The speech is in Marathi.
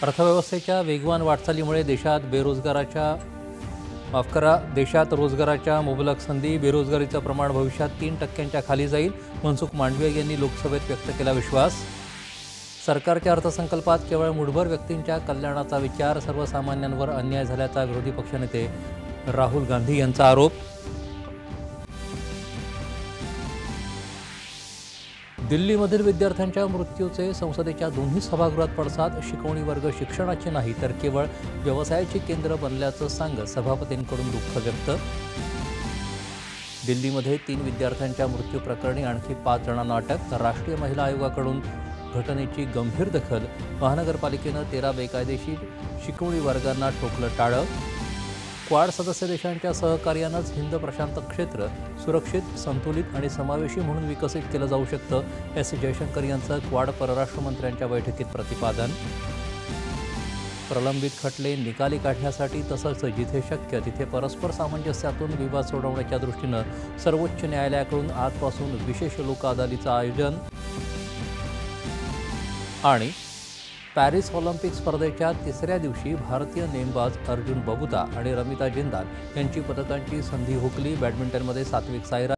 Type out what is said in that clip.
अर्थव्यवस्थेच्या वेगवान वाटचालीमुळे देशात रोजगाराच्या मुबलक संधी, बेरोजगारीचं प्रमाण भविष्यात 3% खाली जाईल. मनसुख मांडवीय यांनी लोकसभेत व्यक्त केला विश्वास. सरकारच्या अर्थसंकल्पात केवळ मुठभर व्यक्तींच्या कल्याणाचा विचार, सर्वसामान्यांवर अन्याय झाल्याचा विरोधी पक्षनेते राहुल गांधी यांचा आरोप. दिल्लीमधील विद्यार्थ्यांच्या मृत्यूचे संसदेच्या दोन्ही सभागृहात पडसाद. शिकवणी वर्ग शिक्षणाचे नाही तर केवळ व्यवसायाची केंद्र बनल्याचं सांगत सभापतींकडून दुःख व्यक्त. दिल्लीमध्ये 3 विद्यार्थ्यांच्या मृत्यू प्रकरणी आणखी 5 जणांना अटक. राष्ट्रीय महिला आयोगाकडून घटनेची गंभीर दखल. महानगरपालिकेनं 13 बेकायदेशीर शिकवणी वर्गांना ठोकलं टाळं. क्वाड सदस्य देशांच्या सहकार्यानंच हिंद प्रशांत क्षेत्र सुरक्षित, संतुलित आणि समावेशी म्हणून विकसित केलं जाऊ शकतं. एस जयशंकर यांचं क्वाड परराष्ट्र मंत्र्यांच्या बैठकीत प्रतिपादन. प्रलंबित खटले निकाली काढण्यासाठी तसंच जिथे शक्य तिथे परस्पर सामंजस्यातून विवाद सोडवण्याच्या दृष्टीनं सर्वोच्च न्यायालयाकडून आजपासून विशेष लोक अदालतीचं आयोजन. आणि पॅरिस ऑलिम्पिक स्पर्धेच्या 3ऱ्या दिवशी भारतीय नेमबाज अर्जुन बबुता आणि रमिता जिंदाल यांची पदकांची संधी हुकली. बॅडमिंटनमध्ये सात्विक साईराज